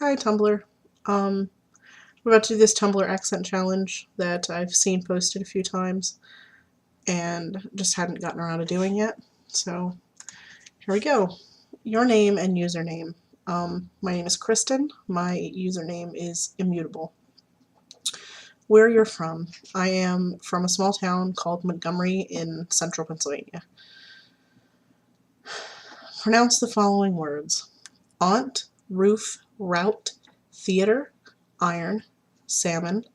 Hi, Tumblr. We're about to do this Tumblr Accent challenge that I've seen posted a few times and just hadn't gotten around to doing yet. So here we go. Your name and username. My name is Kristen. My username is immutable. Where you're from. I am from a small town called Montgomery in central Pennsylvania. Pronounce the following words: aunt, roof, route, theater, iron, salmon,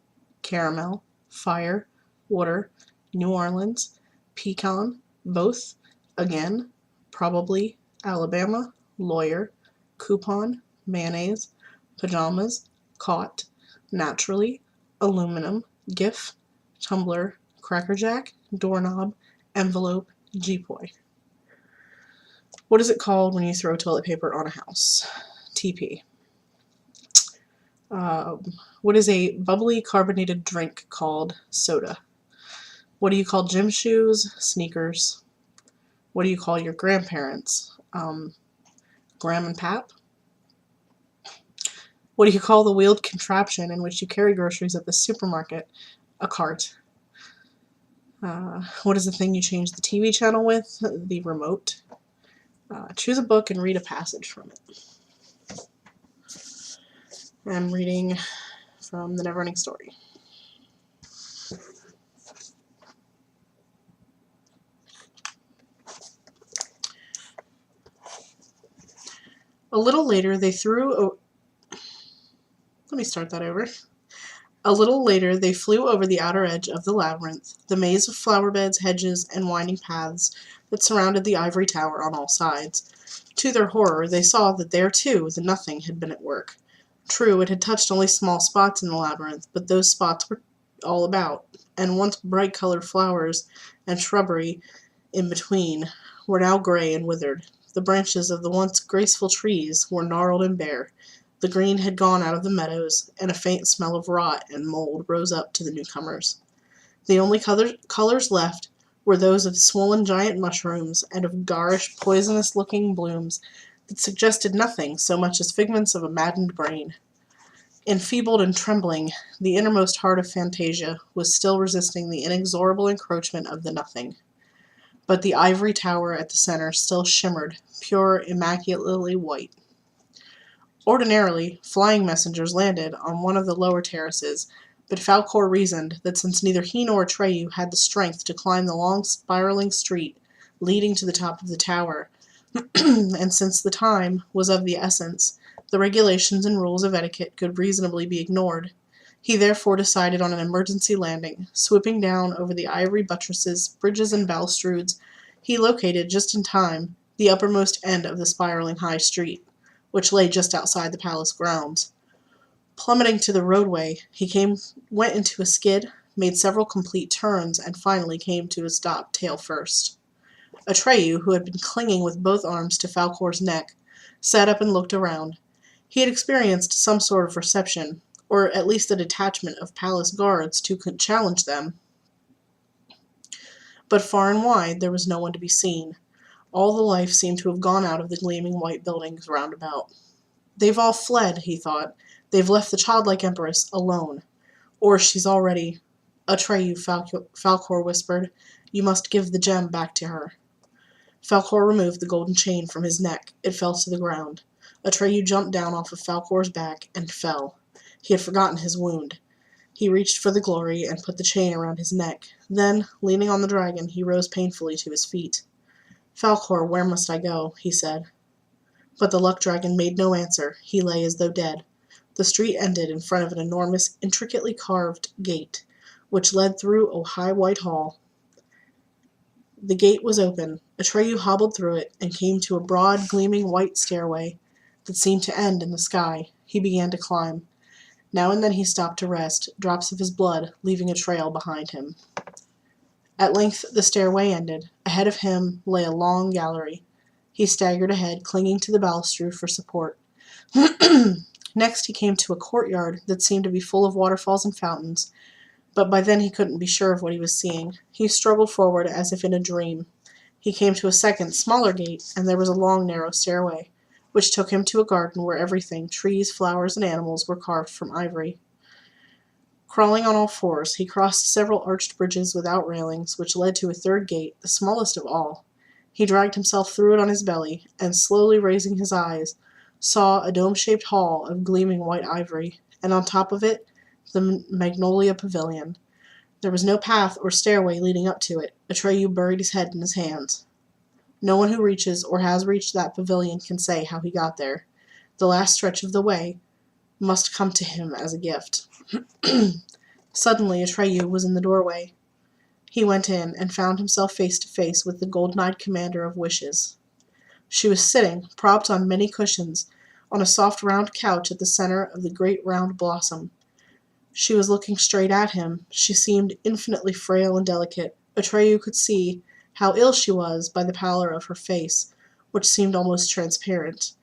caramel, fire, water, New Orleans, pecan, both, again, probably, Alabama, lawyer, coupon, mayonnaise, pajamas, caught, naturally, aluminum, gif, tumbler, crackerjack, doorknob, envelope, G-poi. What is it called when you throw toilet paper on a house? TP. What is a bubbly carbonated drink called? Soda. What do you call gym shoes? Sneakers. What do you call your grandparents? Gram and Pap. What do you call the wheeled contraption in which you carry groceries at the supermarket? A cart. What is the thing you change the TV channel with? The remote. Choose a book and read a passage from it. I'm reading from The Neverending Story. A little later they flew over the outer edge of the labyrinth, the maze of flower beds, hedges, and winding paths that surrounded the ivory tower on all sides. To their horror, they saw that there, too, the nothing had been at work. True, it had touched only small spots in the labyrinth, but those spots were all about, and once bright-colored flowers and shrubbery in between were now gray and withered. The branches of the once graceful trees were gnarled and bare. The green had gone out of the meadows, and a faint smell of rot and mold rose up to the newcomers. The only colors left were those of swollen giant mushrooms and of garish, poisonous-looking blooms that suggested nothing so much as figments of a maddened brain. Enfeebled and trembling, the innermost heart of Fantasia was still resisting the inexorable encroachment of the nothing. But the ivory tower at the center still shimmered, pure, immaculately white. Ordinarily, flying messengers landed on one of the lower terraces, but Falcor reasoned that since neither he nor Atreyu had the strength to climb the long spiraling street leading to the top of the tower, and since the time was of the essence, the regulations and rules of etiquette could reasonably be ignored. He therefore decided on an emergency landing. Swooping down over the ivory buttresses, bridges, and balustrades, he located, just in time, the uppermost end of the spiraling high street, which lay just outside the palace grounds. Plummeting to the roadway, he went into a skid, made several complete turns, and finally came to a stop tail first. Atreyu, who had been clinging with both arms to Falcor's neck, sat up and looked around. He had experienced some sort of reception, or at least a detachment of palace guards to challenge them. But far and wide there was no one to be seen. All the life seemed to have gone out of the gleaming white buildings round about. They've all fled, he thought. They've left the childlike empress alone. Or she's already... Atreyu, Falcor whispered. You must give the gem back to her. Falcor removed the golden chain from his neck. It fell to the ground. Atreyu jumped down off of Falcor's back and fell. He had forgotten his wound. He reached for the glory and put the chain around his neck. Then, leaning on the dragon, he rose painfully to his feet. Falcor, where must I go? He said. But the luck dragon made no answer. He lay as though dead. The street ended in front of an enormous, intricately carved gate, which led through a high white hall. The gate was open. Atreyu hobbled through it and came to a broad, gleaming white stairway that seemed to end in the sky. He began to climb. Now and then he stopped to rest, drops of his blood leaving a trail behind him. At length the stairway ended. Ahead of him lay a long gallery. He staggered ahead, clinging to the balustrade for support. Next he came to a courtyard that seemed to be full of waterfalls and fountains, but by then he couldn't be sure of what he was seeing. He struggled forward as if in a dream. He came to a second, smaller gate, and there was a long, narrow stairway, which took him to a garden where everything, trees, flowers, and animals, were carved from ivory. Crawling on all fours, he crossed several arched bridges without railings, which led to a third gate, the smallest of all. He dragged himself through it on his belly, and slowly raising his eyes, saw a dome-shaped hall of gleaming white ivory, and on top of it the magnolia pavilion. There was no path or stairway leading up to it. Atreyu buried his head in his hands. No one who reaches or has reached that pavilion can say how he got there. The last stretch of the way must come to him as a gift. Suddenly Atreyu was in the doorway. He went in, and found himself face to face with the golden-eyed commander of wishes. She was sitting, propped on many cushions, on a soft round couch at the center of the great round blossom. She was looking straight at him. She seemed infinitely frail and delicate. Atreyu could see how ill she was by the pallor of her face, which seemed almost transparent.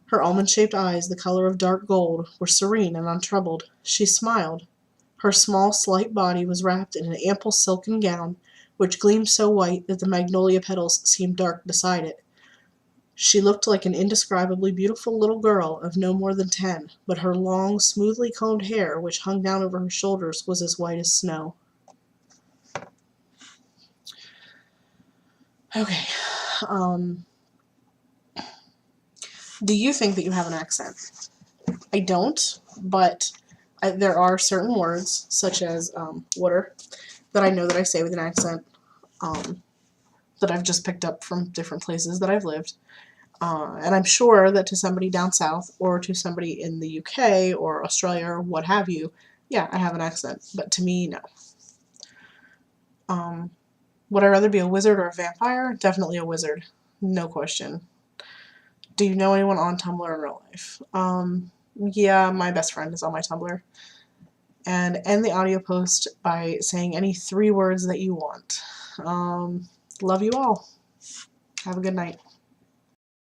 Her almond-shaped eyes, the color of dark gold, were serene and untroubled. She smiled. Her small, slight body was wrapped in an ample silken gown, which gleamed so white that the magnolia petals seemed dark beside it. She looked like an indescribably beautiful little girl of no more than 10, but her long, smoothly combed hair, which hung down over her shoulders, was as white as snow. Okay. Do you think that you have an accent? I don't, but there are certain words, such as water, that I know that I say with an accent, that I've just picked up from different places that I've lived. And I'm sure that to somebody down south, or to somebody in the UK or Australia or what have you, yeah, I have an accent. But to me, no. Would I rather be a wizard or a vampire? Definitely a wizard. No question. Do you know anyone on Tumblr in real life? Yeah, my best friend is on my Tumblr. And end the audio post by saying any 3 words that you want. Love you all. Have a good night.